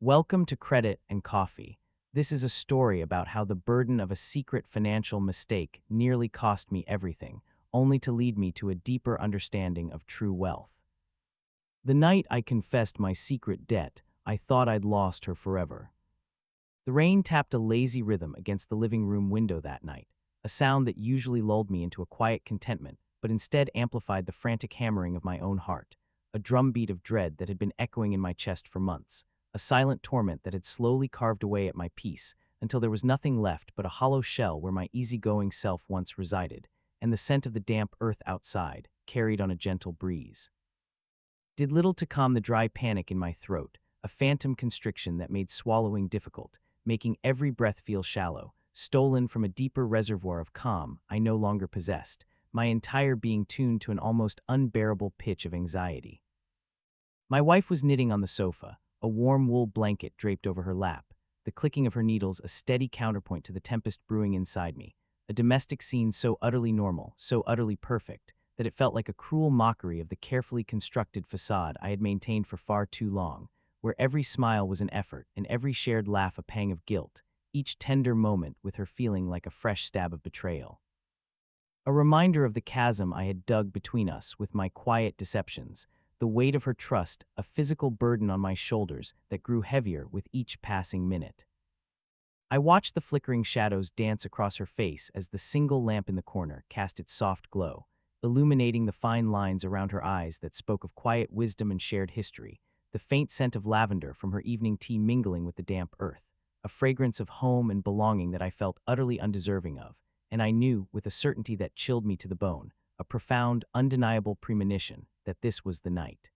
Welcome to Credit and Coffee. This is a story about how the burden of a secret financial mistake nearly cost me everything, only to lead me to a deeper understanding of true wealth. The night I confessed my secret debt, I thought I'd lost her forever. The rain tapped a lazy rhythm against the living room window that night, a sound that usually lulled me into a quiet contentment, but instead amplified the frantic hammering of my own heart, a drumbeat of dread that had been echoing in my chest for months, a silent torment that had slowly carved away at my peace until there was nothing left but a hollow shell where my easygoing self once resided, and the scent of the damp earth outside, carried on a gentle breeze. Did little to calm the dry panic in my throat, a phantom constriction that made swallowing difficult, making every breath feel shallow, stolen from a deeper reservoir of calm I no longer possessed, my entire being tuned to an almost unbearable pitch of anxiety. My wife was knitting on the sofa, a warm wool blanket draped over her lap, the clicking of her needles a steady counterpoint to the tempest brewing inside me, a domestic scene so utterly normal, so utterly perfect, that it felt like a cruel mockery of the carefully constructed facade I had maintained for far too long, where every smile was an effort and every shared laugh a pang of guilt, each tender moment with her feeling like a fresh stab of betrayal. A reminder of the chasm I had dug between us with my quiet deceptions, the weight of her trust, a physical burden on my shoulders that grew heavier with each passing minute. I watched the flickering shadows dance across her face as the single lamp in the corner cast its soft glow, illuminating the fine lines around her eyes that spoke of quiet wisdom and shared history, the faint scent of lavender from her evening tea mingling with the damp earth, a fragrance of home and belonging that I felt utterly undeserving of, and I knew, with a certainty that chilled me to the bone, a profound, undeniable premonition, that this was the night.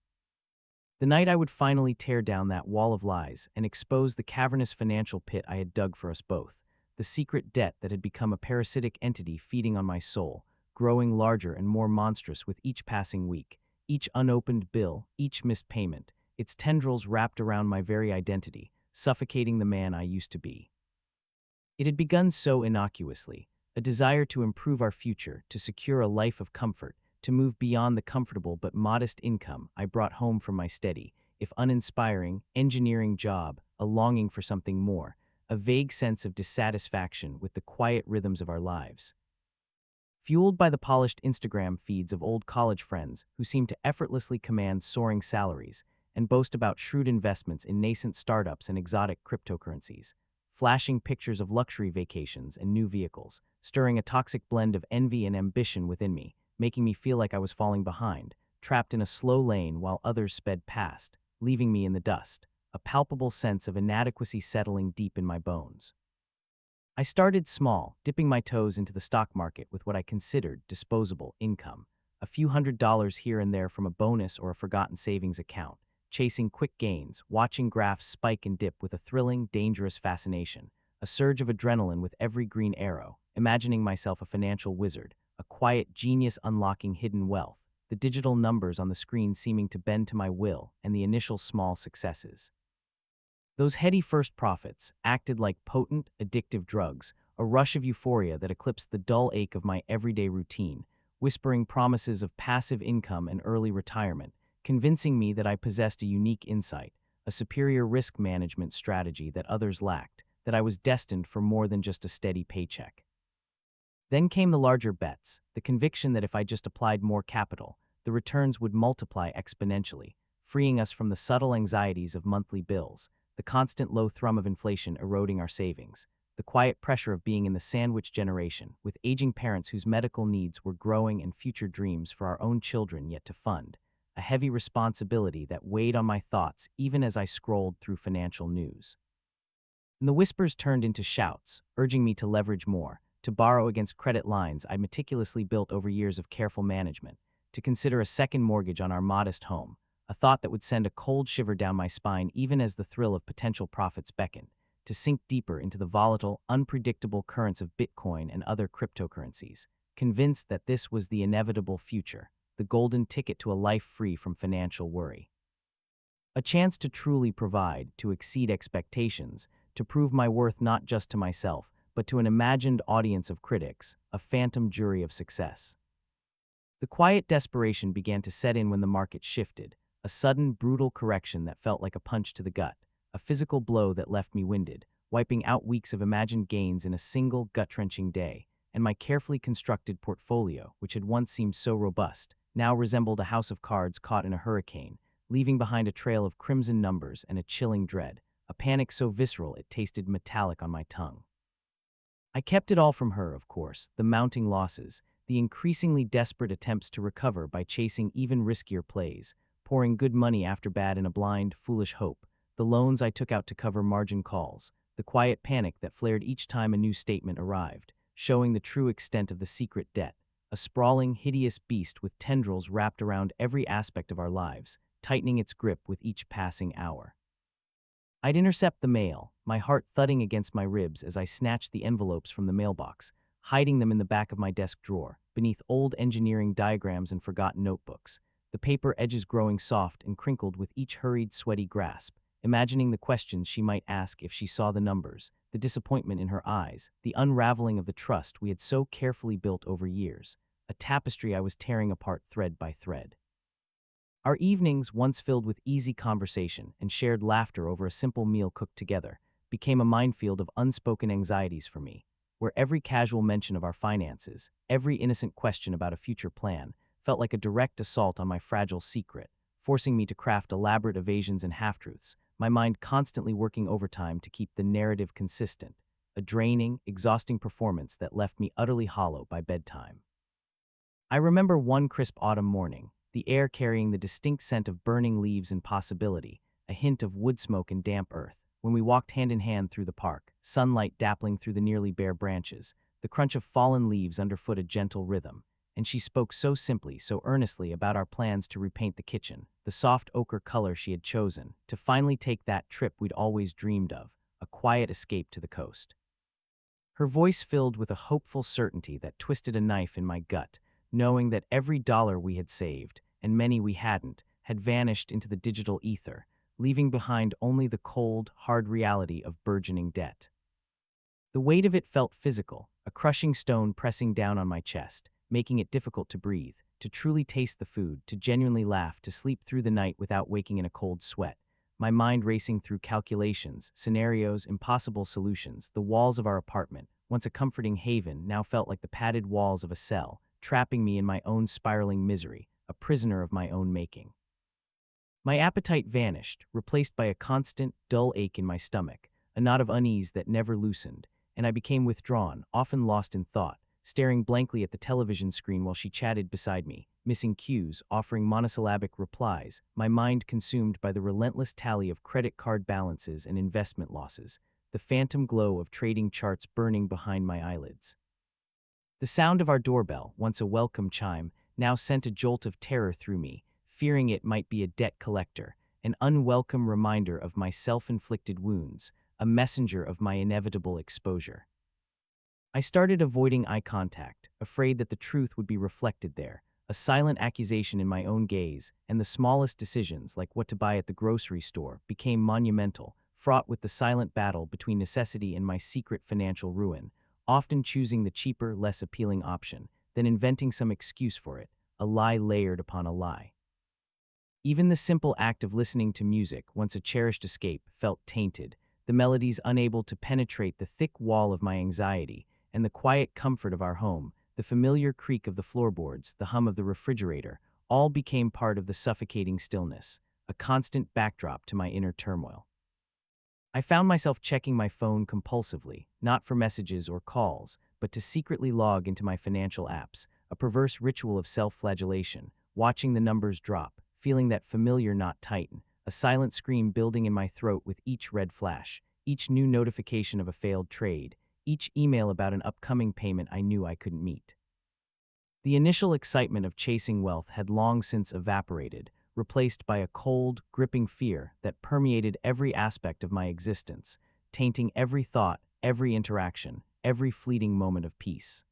The night I would finally tear down that wall of lies and expose the cavernous financial pit I had dug for us both, the secret debt that had become a parasitic entity feeding on my soul, growing larger and more monstrous with each passing week, each unopened bill, each missed payment, its tendrils wrapped around my very identity, suffocating the man I used to be. It had begun so innocuously, a desire to improve our future, to secure a life of comfort, to move beyond the comfortable but modest income I brought home from my steady, if uninspiring, engineering job, a longing for something more, a vague sense of dissatisfaction with the quiet rhythms of our lives. Fueled by the polished Instagram feeds of old college friends who seemed to effortlessly command soaring salaries and boast about shrewd investments in nascent startups and exotic cryptocurrencies, flashing pictures of luxury vacations and new vehicles, stirring a toxic blend of envy and ambition within me, making me feel like I was falling behind, trapped in a slow lane while others sped past, leaving me in the dust, a palpable sense of inadequacy settling deep in my bones. I started small, dipping my toes into the stock market with what I considered disposable income, a few $100s here and there from a bonus or a forgotten savings account, chasing quick gains, watching graphs spike and dip with a thrilling, dangerous fascination, a surge of adrenaline with every green arrow, imagining myself a financial wizard, a quiet genius unlocking hidden wealth, the digital numbers on the screen seeming to bend to my will, and the initial small successes. Those heady first profits acted like potent, addictive drugs, a rush of euphoria that eclipsed the dull ache of my everyday routine, whispering promises of passive income and early retirement, convincing me that I possessed a unique insight, a superior risk management strategy that others lacked, that I was destined for more than just a steady paycheck. Then came the larger bets, the conviction that if I just applied more capital, the returns would multiply exponentially, freeing us from the subtle anxieties of monthly bills, the constant low thrum of inflation eroding our savings, the quiet pressure of being in the sandwich generation, with aging parents whose medical needs were growing and future dreams for our own children yet to fund, a heavy responsibility that weighed on my thoughts even as I scrolled through financial news. And the whispers turned into shouts, urging me to leverage more, to borrow against credit lines I meticulously built over years of careful management, to consider a second mortgage on our modest home, a thought that would send a cold shiver down my spine even as the thrill of potential profits beckoned, to sink deeper into the volatile, unpredictable currents of Bitcoin and other cryptocurrencies, convinced that this was the inevitable future, the golden ticket to a life free from financial worry. A chance to truly provide, to exceed expectations, to prove my worth not just to myself, but to an imagined audience of critics, a phantom jury of success. The quiet desperation began to set in when the market shifted, a sudden, brutal correction that felt like a punch to the gut, a physical blow that left me winded, wiping out weeks of imagined gains in a single gut-wrenching day, and my carefully constructed portfolio, which had once seemed so robust, now resembled a house of cards caught in a hurricane, leaving behind a trail of crimson numbers and a chilling dread, a panic so visceral it tasted metallic on my tongue. I kept it all from her, of course, the mounting losses, the increasingly desperate attempts to recover by chasing even riskier plays, pouring good money after bad in a blind, foolish hope, the loans I took out to cover margin calls, the quiet panic that flared each time a new statement arrived, showing the true extent of the secret debt, a sprawling, hideous beast with tendrils wrapped around every aspect of our lives, tightening its grip with each passing hour. I'd intercept the mail, my heart thudding against my ribs as I snatched the envelopes from the mailbox, hiding them in the back of my desk drawer, beneath old engineering diagrams and forgotten notebooks, the paper edges growing soft and crinkled with each hurried, sweaty grasp, imagining the questions she might ask if she saw the numbers, the disappointment in her eyes, the unraveling of the trust we had so carefully built over years, a tapestry I was tearing apart thread by thread. Our evenings, once filled with easy conversation and shared laughter over a simple meal cooked together, became a minefield of unspoken anxieties for me, where every casual mention of our finances, every innocent question about a future plan, felt like a direct assault on my fragile secret, forcing me to craft elaborate evasions and half-truths, my mind constantly working overtime to keep the narrative consistent, a draining, exhausting performance that left me utterly hollow by bedtime. I remember one crisp autumn morning, the air carrying the distinct scent of burning leaves and possibility, a hint of wood smoke and damp earth, when we walked hand in hand through the park, sunlight dappling through the nearly bare branches, the crunch of fallen leaves underfoot a gentle rhythm, and she spoke so simply, so earnestly about our plans to repaint the kitchen, the soft ochre color she had chosen, to finally take that trip we'd always dreamed of, a quiet escape to the coast. Her voice filled with a hopeful certainty that twisted a knife in my gut, knowing that every dollar we had saved, and many we hadn't, had vanished into the digital ether, leaving behind only the cold, hard reality of burgeoning debt. The weight of it felt physical, a crushing stone pressing down on my chest, making it difficult to breathe, to truly taste the food, to genuinely laugh, to sleep through the night without waking in a cold sweat, my mind racing through calculations, scenarios, impossible solutions. The walls of our apartment, once a comforting haven, now felt like the padded walls of a cell, trapping me in my own spiraling misery, a prisoner of my own making. My appetite vanished, replaced by a constant, dull ache in my stomach, a knot of unease that never loosened, and I became withdrawn, often lost in thought, staring blankly at the television screen while she chatted beside me, missing cues, offering monosyllabic replies, my mind consumed by the relentless tally of credit card balances and investment losses, the phantom glow of trading charts burning behind my eyelids. The sound of our doorbell, once a welcome chime, now sent a jolt of terror through me, fearing it might be a debt collector, an unwelcome reminder of my self-inflicted wounds, a messenger of my inevitable exposure. I started avoiding eye contact, afraid that the truth would be reflected there, a silent accusation in my own gaze, and the smallest decisions, like what to buy at the grocery store, became monumental, fraught with the silent battle between necessity and my secret financial ruin, often choosing the cheaper, less appealing option, then inventing some excuse for it, a lie layered upon a lie. Even the simple act of listening to music, once a cherished escape, felt tainted, the melodies unable to penetrate the thick wall of my anxiety, and the quiet comfort of our home, the familiar creak of the floorboards, the hum of the refrigerator, all became part of the suffocating stillness, a constant backdrop to my inner turmoil. I found myself checking my phone compulsively, not for messages or calls, but to secretly log into my financial apps, a perverse ritual of self-flagellation, watching the numbers drop, feeling that familiar knot tighten, a silent scream building in my throat with each red flash, each new notification of a failed trade, each email about an upcoming payment I knew I couldn't meet. The initial excitement of chasing wealth had long since evaporated, replaced by a cold, gripping fear that permeated every aspect of my existence, tainting every thought, every interaction, every fleeting moment of peace.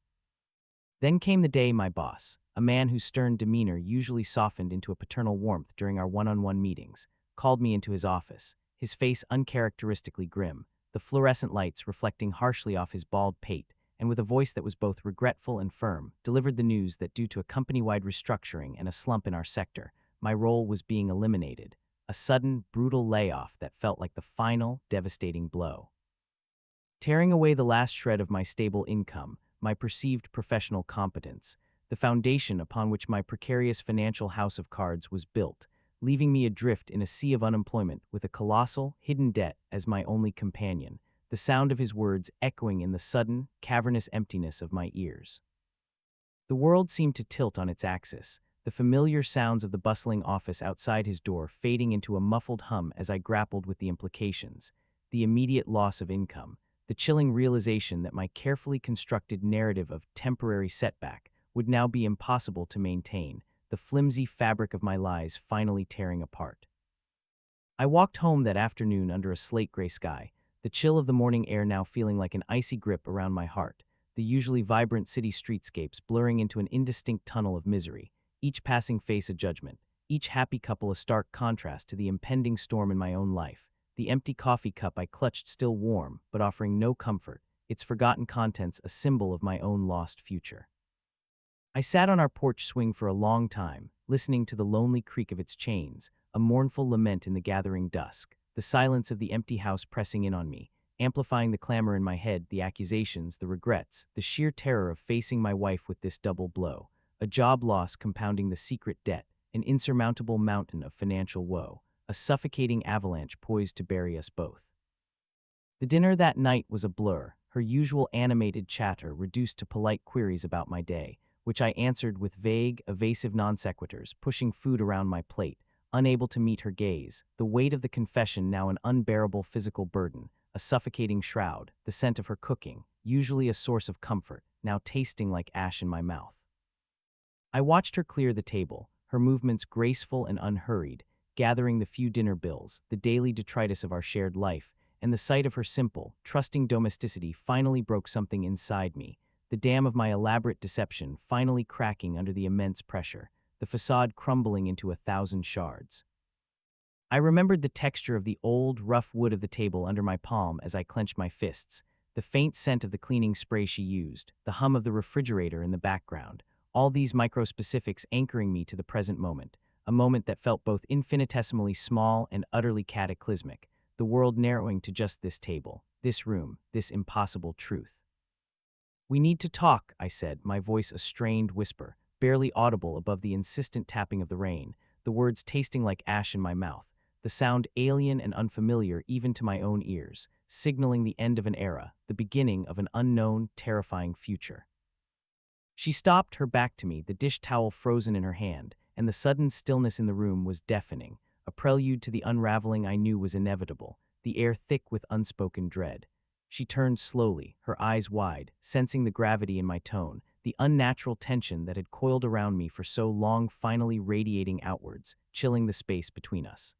Then came the day my boss, a man whose stern demeanor usually softened into a paternal warmth during our one-on-one meetings, called me into his office, his face uncharacteristically grim, the fluorescent lights reflecting harshly off his bald pate, and with a voice that was both regretful and firm, delivered the news that due to a company-wide restructuring and a slump in our sector, my role was being eliminated, a sudden, brutal layoff that felt like the final, devastating blow. Tearing away the last shred of my stable income, my perceived professional competence, the foundation upon which my precarious financial house of cards was built, leaving me adrift in a sea of unemployment with a colossal, hidden debt as my only companion, the sound of his words echoing in the sudden, cavernous emptiness of my ears. The world seemed to tilt on its axis, the familiar sounds of the bustling office outside his door fading into a muffled hum as I grappled with the implications, the immediate loss of income, the chilling realization that my carefully constructed narrative of temporary setback would now be impossible to maintain, the flimsy fabric of my lies finally tearing apart. I walked home that afternoon under a slate-gray sky, the chill of the morning air now feeling like an icy grip around my heart, the usually vibrant city streetscapes blurring into an indistinct tunnel of misery, each passing face a judgment, each happy couple a stark contrast to the impending storm in my own life, the empty coffee cup I clutched still warm but offering no comfort, its forgotten contents a symbol of my own lost future. I sat on our porch swing for a long time, listening to the lonely creak of its chains, a mournful lament in the gathering dusk, the silence of the empty house pressing in on me, amplifying the clamor in my head, the accusations, the regrets, the sheer terror of facing my wife with this double blow, a job loss compounding the secret debt, an insurmountable mountain of financial woe, a suffocating avalanche poised to bury us both. The dinner that night was a blur, her usual animated chatter reduced to polite queries about my day, which I answered with vague, evasive non-sequiturs, pushing food around my plate, unable to meet her gaze, the weight of the confession now an unbearable physical burden, a suffocating shroud, the scent of her cooking, usually a source of comfort, now tasting like ash in my mouth. I watched her clear the table, her movements graceful and unhurried, gathering the few dinner bills, the daily detritus of our shared life, and the sight of her simple, trusting domesticity finally broke something inside me, the dam of my elaborate deception finally cracking under the immense pressure, the facade crumbling into 1,000 shards. I remembered the texture of the old, rough wood of the table under my palm as I clenched my fists, the faint scent of the cleaning spray she used, the hum of the refrigerator in the background, all these microspecifics anchoring me to the present moment, a moment that felt both infinitesimally small and utterly cataclysmic, the world narrowing to just this table, this room, this impossible truth. "We need to talk," I said, my voice a strained whisper, barely audible above the insistent tapping of the rain, the words tasting like ash in my mouth, the sound alien and unfamiliar even to my own ears, signaling the end of an era, the beginning of an unknown, terrifying future. She stopped, her back to me, the dish towel frozen in her hand, and the sudden stillness in the room was deafening, a prelude to the unraveling I knew was inevitable, the air thick with unspoken dread. She turned slowly, her eyes wide, sensing the gravity in my tone, the unnatural tension that had coiled around me for so long finally radiating outwards, chilling the space between us.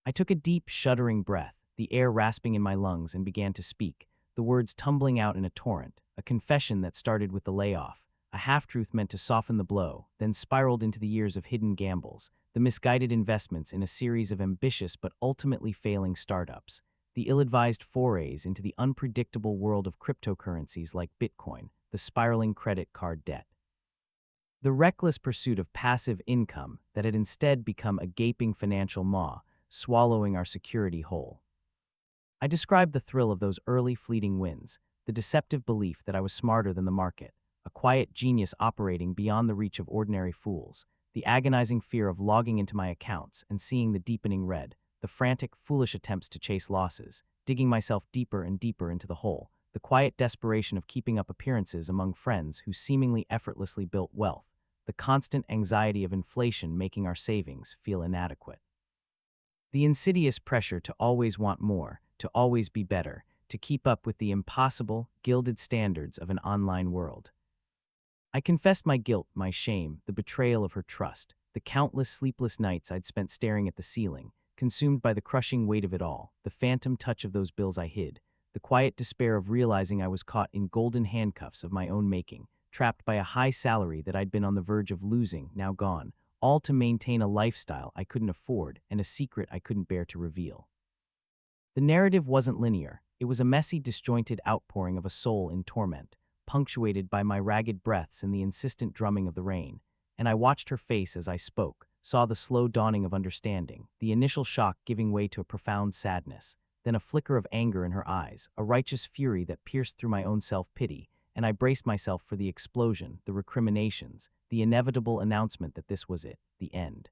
I took a deep, shuddering breath, the air rasping in my lungs, and began to speak, the words tumbling out in a torrent, a confession that started with the layoff, a half-truth meant to soften the blow, then spiraled into the years of hidden gambles, the misguided investments in a series of ambitious but ultimately failing startups, the ill-advised forays into the unpredictable world of cryptocurrencies like Bitcoin, the spiraling credit card debt. The reckless pursuit of passive income that had instead become a gaping financial maw, swallowing our security whole. I described the thrill of those early fleeting wins, the deceptive belief that I was smarter than the market, a quiet genius operating beyond the reach of ordinary fools, the agonizing fear of logging into my accounts and seeing the deepening red, the frantic, foolish attempts to chase losses, digging myself deeper and deeper into the hole, the quiet desperation of keeping up appearances among friends who seemingly effortlessly built wealth, the constant anxiety of inflation making our savings feel inadequate. The insidious pressure to always want more, to always be better, to keep up with the impossible, gilded standards of an online world. I confessed my guilt, my shame, the betrayal of her trust, the countless sleepless nights I'd spent staring at the ceiling, consumed by the crushing weight of it all, the phantom touch of those bills I hid, the quiet despair of realizing I was caught in golden handcuffs of my own making, trapped by a high salary that I'd been on the verge of losing, now gone, all to maintain a lifestyle I couldn't afford and a secret I couldn't bear to reveal. The narrative wasn't linear. It was a messy, disjointed outpouring of a soul in torment, punctuated by my ragged breaths and the insistent drumming of the rain, and I watched her face as I spoke, saw the slow dawning of understanding, the initial shock giving way to a profound sadness, then a flicker of anger in her eyes, a righteous fury that pierced through my own self-pity, and I braced myself for the explosion, the recriminations, the inevitable announcement that this was it, the end.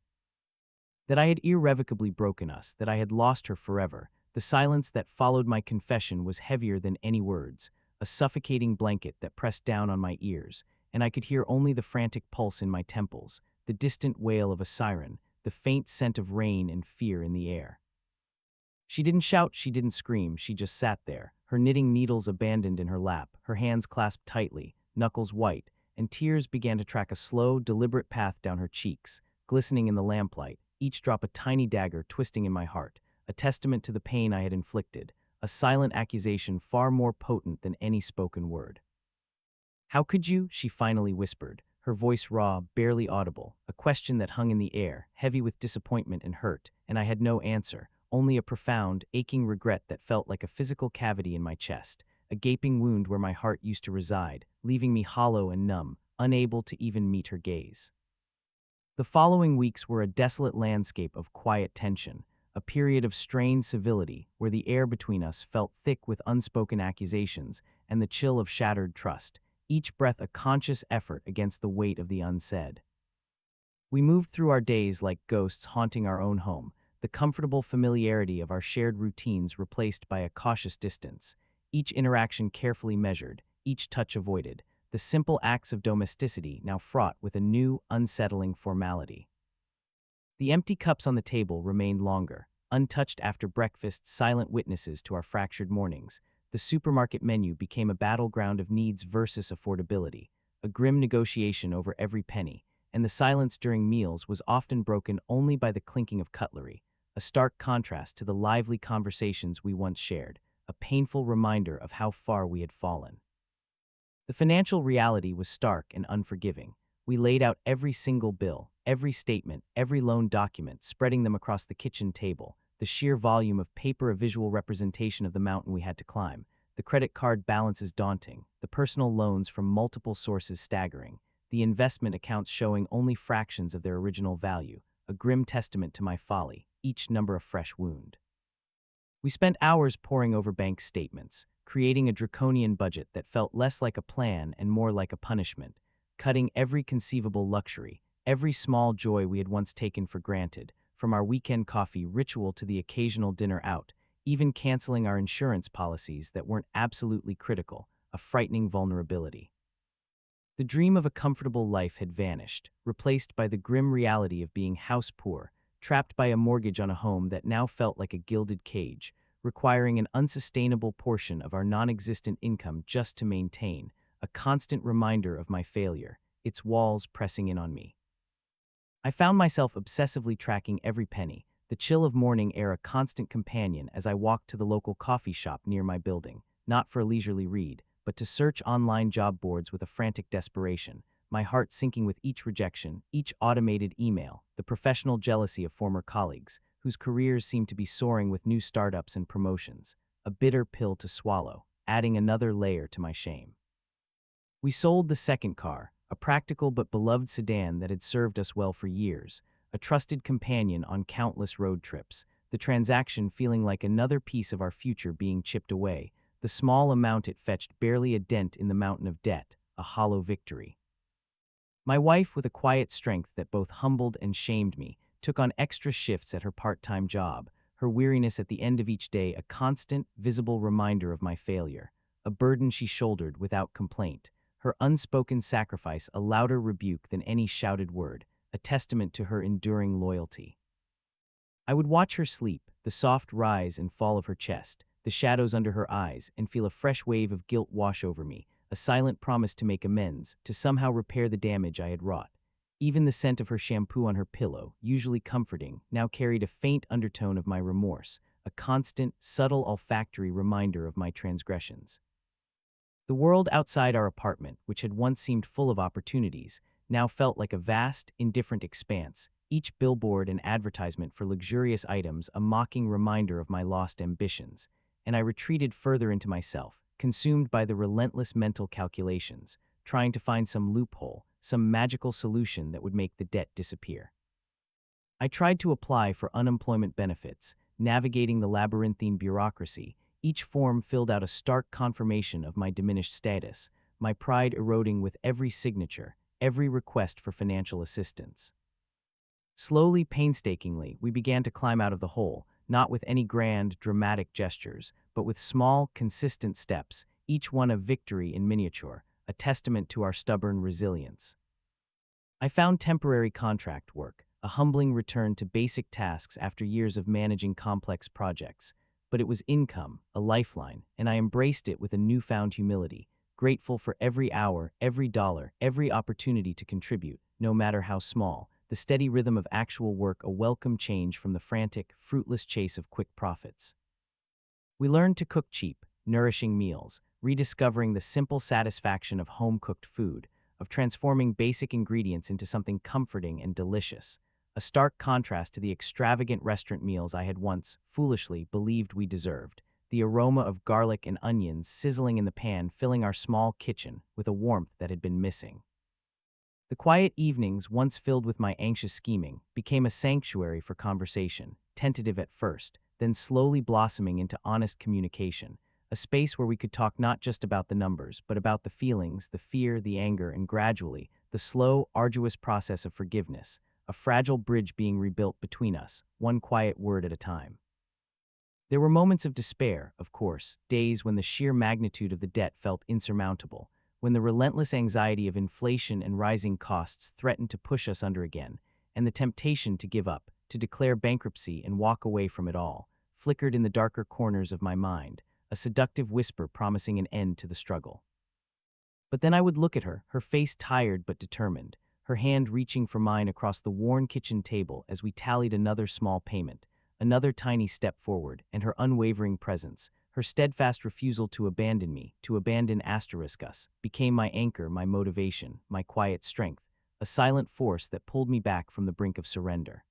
That I had irrevocably broken us, that I had lost her forever. The silence that followed my confession was heavier than any words, a suffocating blanket that pressed down on my ears, and I could hear only the frantic pulse in my temples, the distant wail of a siren, the faint scent of rain and fear in the air. She didn't shout, she didn't scream, she just sat there, her knitting needles abandoned in her lap, her hands clasped tightly, knuckles white, and tears began to track a slow, deliberate path down her cheeks, glistening in the lamplight, each drop a tiny dagger twisting in my heart, a testament to the pain I had inflicted, a silent accusation far more potent than any spoken word. "How could you?" she finally whispered, her voice raw, barely audible, a question that hung in the air, heavy with disappointment and hurt, and I had no answer, only a profound, aching regret that felt like a physical cavity in my chest, a gaping wound where my heart used to reside, leaving me hollow and numb, unable to even meet her gaze. The following weeks were a desolate landscape of quiet tension, a period of strained civility where the air between us felt thick with unspoken accusations and the chill of shattered trust, each breath a conscious effort against the weight of the unsaid. We moved through our days like ghosts haunting our own home, the comfortable familiarity of our shared routines replaced by a cautious distance, each interaction carefully measured, each touch avoided, the simple acts of domesticity now fraught with a new, unsettling formality. The empty cups on the table remained longer, untouched after breakfast, silent witnesses to our fractured mornings. The supermarket menu became a battleground of needs versus affordability, a grim negotiation over every penny, and the silence during meals was often broken only by the clinking of cutlery, a stark contrast to the lively conversations we once shared, a painful reminder of how far we had fallen. The financial reality was stark and unforgiving. We laid out every single bill, every statement, every loan document, spreading them across the kitchen table, the sheer volume of paper a visual representation of the mountain we had to climb, the credit card balances daunting, the personal loans from multiple sources staggering, the investment accounts showing only fractions of their original value, a grim testament to my folly, each number a fresh wound. We spent hours poring over bank statements, creating a draconian budget that felt less like a plan and more like a punishment, cutting every conceivable luxury, every small joy we had once taken for granted, from our weekend coffee ritual to the occasional dinner out, even canceling our insurance policies that weren't absolutely critical, a frightening vulnerability. The dream of a comfortable life had vanished, replaced by the grim reality of being house poor, trapped by a mortgage on a home that now felt like a gilded cage, requiring an unsustainable portion of our non-existent income just to maintain, a constant reminder of my failure, its walls pressing in on me. I found myself obsessively tracking every penny, the chill of morning air a constant companion as I walked to the local coffee shop near my building, not for a leisurely read, but to search online job boards with a frantic desperation, my heart sinking with each rejection, each automated email, the professional jealousy of former colleagues, whose careers seemed to be soaring with new startups and promotions, a bitter pill to swallow, adding another layer to my shame. We sold the second car, a practical but beloved sedan that had served us well for years, a trusted companion on countless road trips, the transaction feeling like another piece of our future being chipped away, the small amount it fetched barely a dent in the mountain of debt, a hollow victory. My wife, with a quiet strength that both humbled and shamed me, took on extra shifts at her part-time job, her weariness at the end of each day a constant, visible reminder of my failure, a burden she shouldered without complaint, her unspoken sacrifice a louder rebuke than any shouted word, a testament to her enduring loyalty. I would watch her sleep, the soft rise and fall of her chest, the shadows under her eyes, and feel a fresh wave of guilt wash over me, a silent promise to make amends, to somehow repair the damage I had wrought. Even the scent of her shampoo on her pillow, usually comforting, now carried a faint undertone of my remorse, a constant, subtle olfactory reminder of my transgressions. The world outside our apartment, which had once seemed full of opportunities, now felt like a vast, indifferent expanse, each billboard and advertisement for luxurious items a mocking reminder of my lost ambitions, and I retreated further into myself, consumed by the relentless mental calculations, trying to find some loophole, some magical solution that would make the debt disappear. I tried to apply for unemployment benefits, navigating the labyrinthine bureaucracy. Each form filled out a stark confirmation of my diminished status, my pride eroding with every signature, every request for financial assistance. Slowly, painstakingly, we began to climb out of the hole, not with any grand, dramatic gestures, but with small, consistent steps, each one a victory in miniature, a testament to our stubborn resilience. I found temporary contract work, a humbling return to basic tasks after years of managing complex projects. But it was income, a lifeline, and I embraced it with a newfound humility, grateful for every hour, every dollar, every opportunity to contribute, no matter how small, the steady rhythm of actual work a welcome change from the frantic, fruitless chase of quick profits. We learned to cook cheap, nourishing meals, rediscovering the simple satisfaction of home-cooked food, of transforming basic ingredients into something comforting and delicious, a stark contrast to the extravagant restaurant meals I had once, foolishly, believed we deserved, the aroma of garlic and onions sizzling in the pan filling our small kitchen with a warmth that had been missing. The quiet evenings, once filled with my anxious scheming, became a sanctuary for conversation, tentative at first, then slowly blossoming into honest communication, a space where we could talk not just about the numbers, but about the feelings, the fear, the anger, and gradually, the slow, arduous process of forgiveness, a fragile bridge being rebuilt between us, one quiet word at a time. There were moments of despair, of course, days when the sheer magnitude of the debt felt insurmountable, when the relentless anxiety of inflation and rising costs threatened to push us under again, and the temptation to give up, to declare bankruptcy and walk away from it all, flickered in the darker corners of my mind, a seductive whisper promising an end to the struggle. But then I would look at her, her face tired but determined, her hand reaching for mine across the worn kitchen table as we tallied another small payment, another tiny step forward, and her unwavering presence, her steadfast refusal to abandon me, to abandon us, became my anchor, my motivation, my quiet strength, a silent force that pulled me back from the brink of surrender.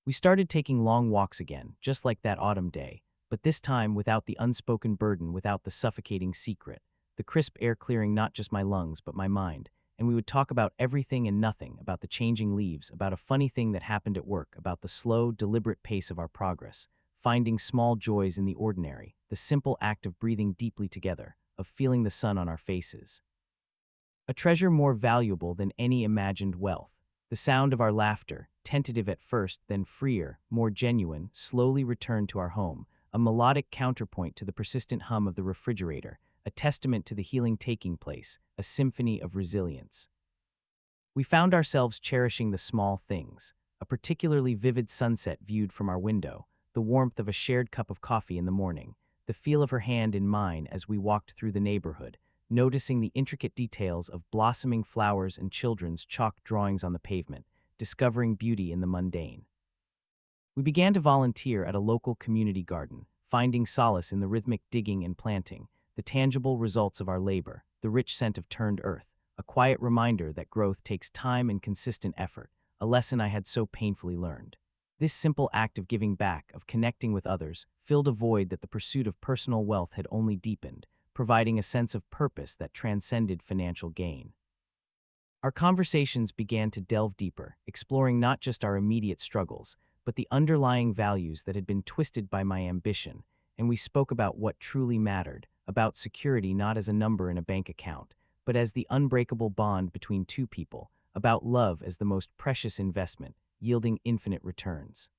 We started taking long walks again, just like that autumn day, but this time without the unspoken burden, without the suffocating secret, the crisp air clearing not just my lungs but my mind, and we would talk about everything and nothing, about the changing leaves, about a funny thing that happened at work, about the slow, deliberate pace of our progress, finding small joys in the ordinary, the simple act of breathing deeply together, of feeling the sun on our faces. A treasure more valuable than any imagined wealth. The sound of our laughter, tentative at first, then freer, more genuine, slowly returned to our home, a melodic counterpoint to the persistent hum of the refrigerator, a testament to the healing taking place, a symphony of resilience. We found ourselves cherishing the small things, a particularly vivid sunset viewed from our window, the warmth of a shared cup of coffee in the morning, the feel of her hand in mine as we walked through the neighborhood, noticing the intricate details of blossoming flowers and children's chalk drawings on the pavement, discovering beauty in the mundane. We began to volunteer at a local community garden, finding solace in the rhythmic digging and planting, the tangible results of our labor, the rich scent of turned earth, a quiet reminder that growth takes time and consistent effort, a lesson I had so painfully learned. This simple act of giving back, of connecting with others, filled a void that the pursuit of personal wealth had only deepened, providing a sense of purpose that transcended financial gain. Our conversations began to delve deeper, exploring not just our immediate struggles, but the underlying values that had been twisted by my ambition, and we spoke about what truly mattered, about security not as a number in a bank account, but as the unbreakable bond between two people, about love as the most precious investment, yielding infinite returns.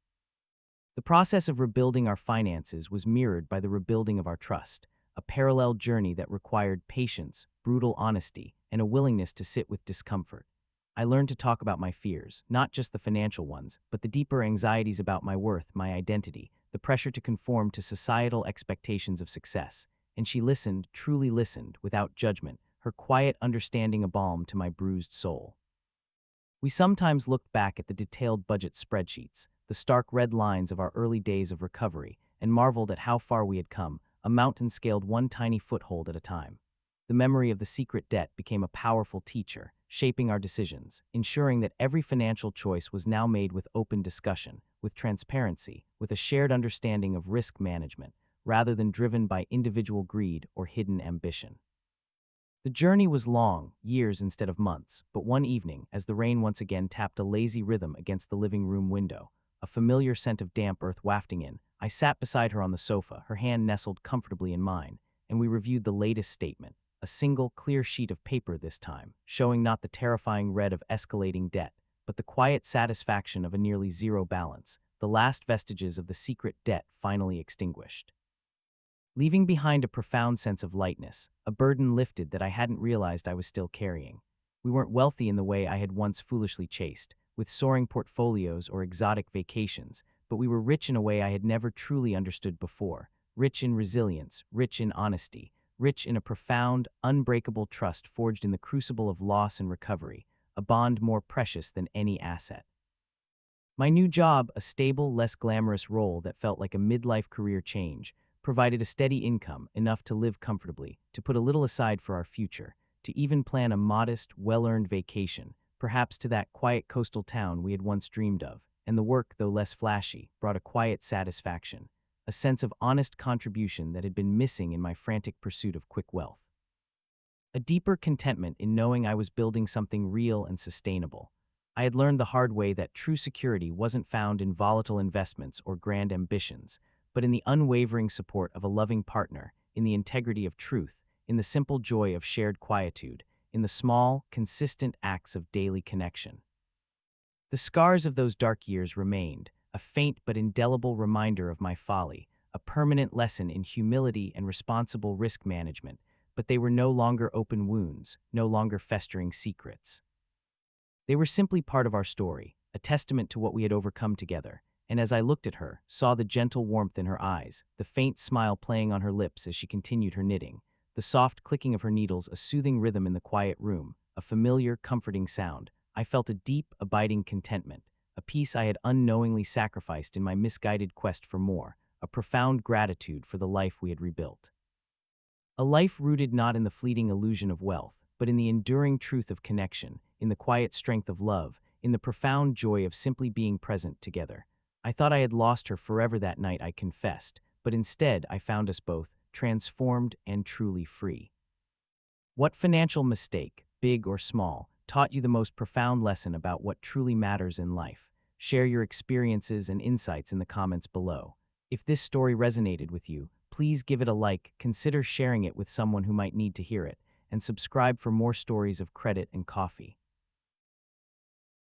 The process of rebuilding our finances was mirrored by the rebuilding of our trust, a parallel journey that required patience, brutal honesty, and a willingness to sit with discomfort. I learned to talk about my fears, not just the financial ones, but the deeper anxieties about my worth, my identity, the pressure to conform to societal expectations of success. And she listened, truly listened, without judgment, her quiet understanding a balm to my bruised soul. We sometimes looked back at the detailed budget spreadsheets, the stark red lines of our early days of recovery, and marveled at how far we had come, a mountain scaled one tiny foothold at a time. The memory of the secret debt became a powerful teacher, shaping our decisions, ensuring that every financial choice was now made with open discussion, with transparency, with a shared understanding of risk management, rather than driven by individual greed or hidden ambition. The journey was long, years instead of months, but one evening, as the rain once again tapped a lazy rhythm against the living room window, a familiar scent of damp earth wafting in, I sat beside her on the sofa, her hand nestled comfortably in mine, and we reviewed the latest statement, a single, clear sheet of paper this time, showing not the terrifying red of escalating debt, but the quiet satisfaction of a nearly zero balance, the last vestiges of the secret debt finally extinguished. Leaving behind a profound sense of lightness, a burden lifted that I hadn't realized I was still carrying. We weren't wealthy in the way I had once foolishly chased, with soaring portfolios or exotic vacations, but we were rich in a way I had never truly understood before, rich in resilience, rich in honesty, rich in a profound, unbreakable trust forged in the crucible of loss and recovery, a bond more precious than any asset. My new job, a stable, less glamorous role that felt like a midlife career change, provided a steady income, enough to live comfortably, to put a little aside for our future, to even plan a modest, well-earned vacation, perhaps to that quiet coastal town we had once dreamed of, and the work, though less flashy, brought a quiet satisfaction, a sense of honest contribution that had been missing in my frantic pursuit of quick wealth. A deeper contentment in knowing I was building something real and sustainable. I had learned the hard way that true security wasn't found in volatile investments or grand ambitions, but in the unwavering support of a loving partner, in the integrity of truth, in the simple joy of shared quietude, in the small, consistent acts of daily connection. The scars of those dark years remained, a faint but indelible reminder of my folly, a permanent lesson in humility and responsible risk management, but they were no longer open wounds, no longer festering secrets. They were simply part of our story, a testament to what we had overcome together, and as I looked at her, saw the gentle warmth in her eyes, the faint smile playing on her lips as she continued her knitting, the soft clicking of her needles a soothing rhythm in the quiet room, a familiar, comforting sound, I felt a deep, abiding contentment, a peace I had unknowingly sacrificed in my misguided quest for more, a profound gratitude for the life we had rebuilt. A life rooted not in the fleeting illusion of wealth, but in the enduring truth of connection, in the quiet strength of love, in the profound joy of simply being present together. I thought I had lost her forever that night, I confessed, but instead I found us both transformed and truly free. What financial mistake, big or small, taught you the most profound lesson about what truly matters in life? Share your experiences and insights in the comments below. If this story resonated with you, please give it a like, consider sharing it with someone who might need to hear it, and subscribe for more stories of credit and coffee.